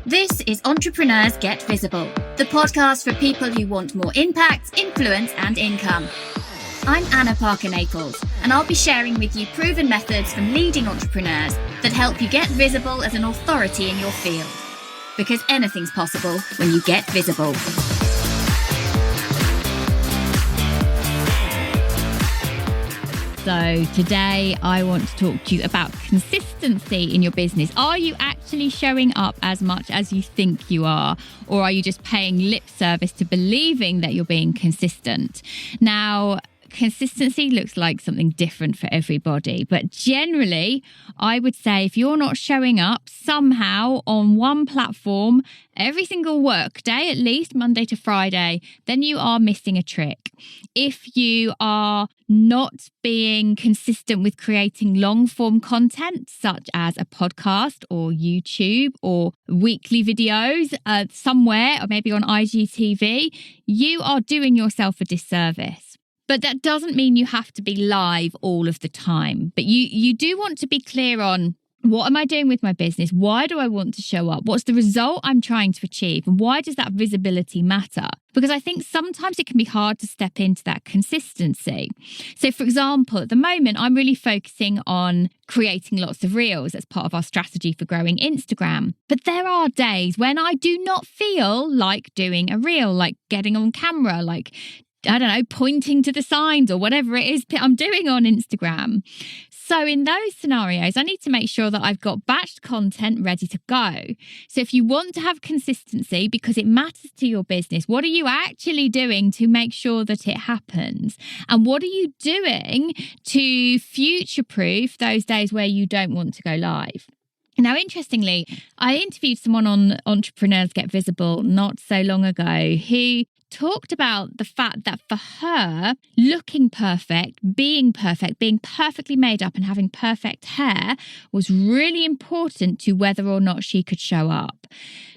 This is Entrepreneurs Get Visible, the podcast for people who want more impact, influence, and income. I'm Anna Parker-Naples, and I'll be sharing with you proven methods from leading entrepreneurs that help you get visible as an authority in your field. Because anything's possible when you get visible. So today I want to talk to you about consistency in your business. Are you actually showing up as much as you think you are? Or are you just paying lip service to believing that you're being consistent? Now, consistency looks like something different for everybody, but generally, I would say if you're not showing up somehow on one platform every single work day, at least Monday to Friday, then you are missing a trick. If you are not being consistent with creating long form content, such as a podcast or YouTube or weekly videos somewhere, or maybe on IGTV, you are doing yourself a disservice. But that doesn't mean you have to be live all of the time. But you do want to be clear on, what am I doing with my business? Why do I want to show up? What's the result I'm trying to achieve? And why does that visibility matter? Because I think sometimes it can be hard to step into that consistency. So, for example, at the moment, I'm really focusing on creating lots of reels as part of our strategy for growing Instagram. But there are days when I do not feel like doing a reel, like getting on camera, like pointing to the signs or whatever it is I'm doing on Instagram. So in those scenarios, I need to make sure that I've got batched content ready to go. So if you want to have consistency because it matters to your business, what are you actually doing to make sure that it happens? And what are you doing to future-proof those days where you don't want to go live? Now, interestingly, I interviewed someone on Entrepreneurs Get Visible not so long ago who talked about the fact that for her, looking perfect, being perfectly made up and having perfect hair was really important to whether or not she could show up.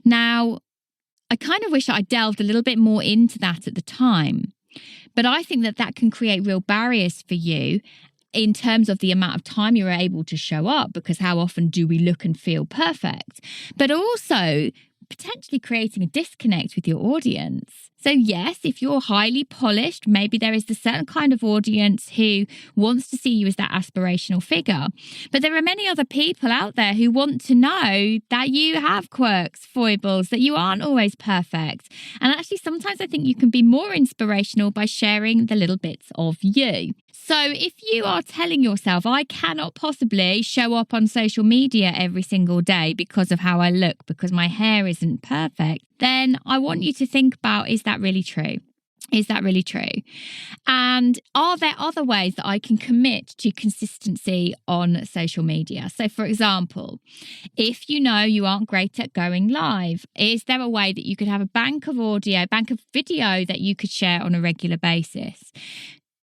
Now, I kind of wish I delved a little bit more into that at the time, but I think that can create real barriers for you in terms of the amount of time you're able to show up, because how often do we look and feel perfect? But also potentially creating a disconnect with your audience. So yes, if you're highly polished, maybe there is a certain kind of audience who wants to see you as that aspirational figure. But there are many other people out there who want to know that you have quirks, foibles, that you aren't always perfect. And actually, sometimes I think you can be more inspirational by sharing the little bits of you. So if you are telling yourself, I cannot possibly show up on social media every single day because of how I look, because my hair isn't perfect, then I want you to think about, is that really true? Is that really true? And are there other ways that I can commit to consistency on social media? So, for example, if you know you aren't great at going live, is there a way that you could have a bank of video that you could share on a regular basis?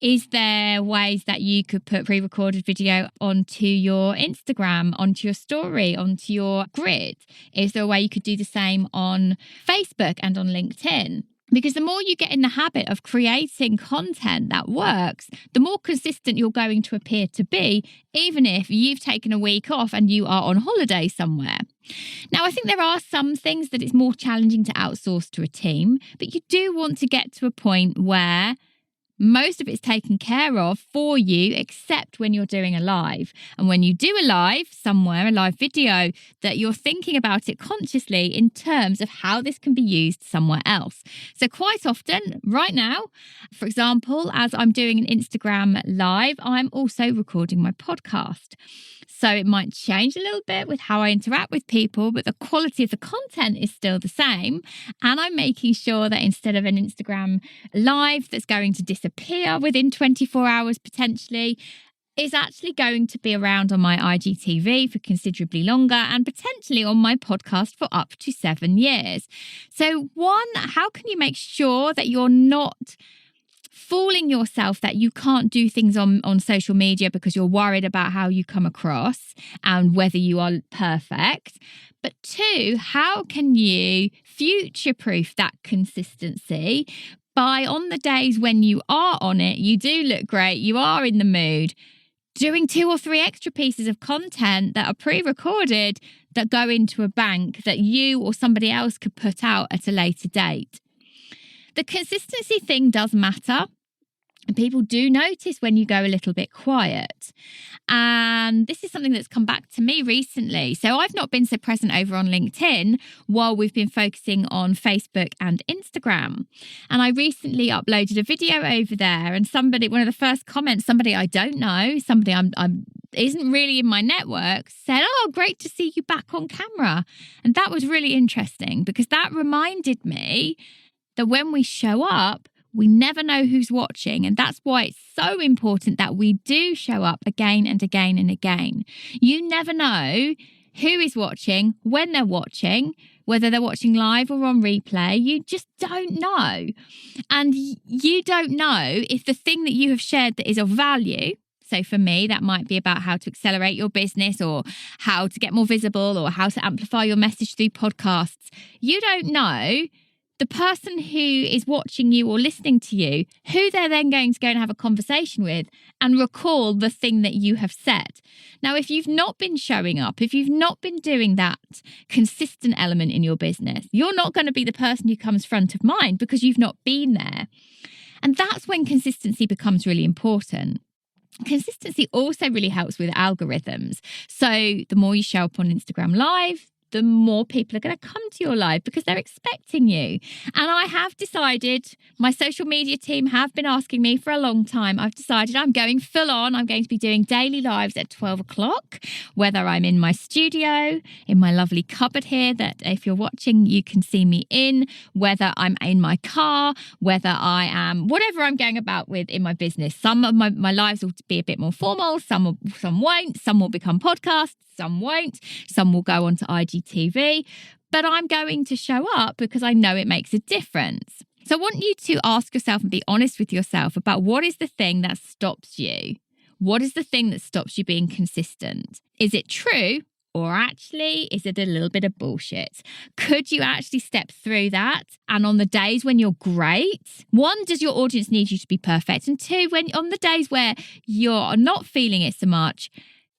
Is there ways that you could put pre-recorded video onto your Instagram, onto your story, onto your grid? Is there a way you could do the same on Facebook and on LinkedIn? Because the more you get in the habit of creating content that works, the more consistent you're going to appear to be, even if you've taken a week off and you are on holiday somewhere. Now, I think there are some things that it's more challenging to outsource to a team, but you do want to get to a point where most of it's taken care of for you, except when you're doing a live. And when you do a live somewhere, a live video, that you're thinking about it consciously in terms of how this can be used somewhere else. So quite often, right now, for example, as I'm doing an Instagram live, I'm also recording my podcast. So it might change a little bit with how I interact with people, but the quality of the content is still the same. And I'm making sure that instead of an Instagram live that's going to disappear within 24 hours potentially, is actually going to be around on my IGTV for considerably longer and potentially on my podcast for up to 7 years. So one, how can you make sure that you're not fooling yourself that you can't do things on social media because you're worried about how you come across and whether you are perfect? But two, how can you future-proof that consistency by, on the days when you are on it, you do look great, you are in the mood, doing 2 or 3 extra pieces of content that are pre-recorded that go into a bank that you or somebody else could put out at a later date. The consistency thing does matter. And people do notice when you go a little bit quiet. And this is something that's come back to me recently. So I've not been so present over on LinkedIn while we've been focusing on Facebook and Instagram. And I recently uploaded a video over there, and one of the first comments, somebody I don't know, somebody I'm isn't really in my network, said, "Oh, great to see you back on camera." And that was really interesting because that reminded me that when we show up, we never know who's watching, and that's why it's so important that we do show up again and again and again. You never know who is watching, when they're watching, whether they're watching live or on replay. You just don't know. And you don't know if the thing that you have shared that is of value, so for me, that might be about how to accelerate your business or how to get more visible or how to amplify your message through podcasts. You don't know the person who is watching you or listening to you, who they're then going to go and have a conversation with and recall the thing that you have said. Now, if you've not been showing up, if you've not been doing that consistent element in your business, you're not going to be the person who comes front of mind because you've not been there. And that's when consistency becomes really important. Consistency also really helps with algorithms. So the more you show up on Instagram Live, the more people are going to come to your live because they're expecting you. And I have decided, my social media team have been asking me for a long time, I've decided I'm going full on. I'm going to be doing daily lives at 12 o'clock, whether I'm in my studio, in my lovely cupboard here that if you're watching, you can see me in, whether I'm in my car, whether I am, whatever I'm going about with in my business. Some of my lives will be a bit more formal, some won't, some will become podcasts, some won't, some will go onto IGTV, but I'm going to show up because I know it makes a difference. So I want you to ask yourself and be honest with yourself about what is the thing that stops you? What is the thing that stops you being consistent? Is it true? Or actually, is it a little bit of bullshit? Could you actually step through that? And on the days when you're great, 1, does your audience need you to be perfect? And 2, when on the days where you're not feeling it so much,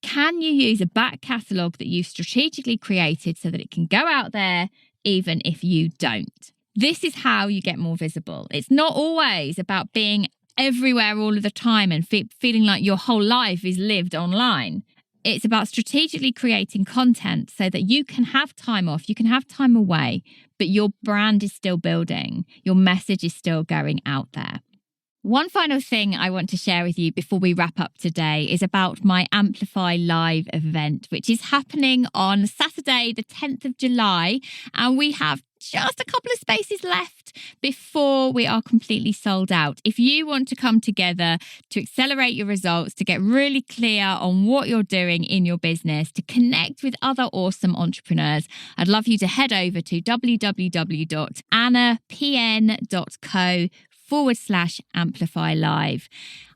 can you use a back catalogue that you've strategically created so that it can go out there even if you don't? This is how you get more visible. It's not always about being everywhere all of the time and feeling like your whole life is lived online. It's about strategically creating content so that you can have time off, you can have time away, but your brand is still building. Your message is still going out there. One final thing I want to share with you before we wrap up today is about my Amplify Live event, which is happening on Saturday, the 10th of July. And we have just a couple of spaces left before we are completely sold out. If you want to come together to accelerate your results, to get really clear on what you're doing in your business, to connect with other awesome entrepreneurs, I'd love you to head over to www.annapn.co/Amplify Live.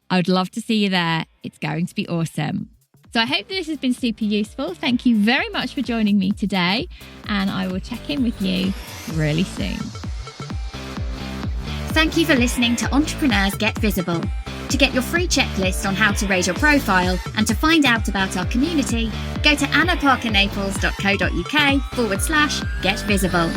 I would love to see you there. It's going to be awesome. So I hope this has been super useful. Thank you very much for joining me today, and I will check in with you really soon. Thank you for listening to Entrepreneurs Get Visible. To get your free checklist on how to raise your profile and to find out about our community, go to annaparkernaples.co.uk/get visible.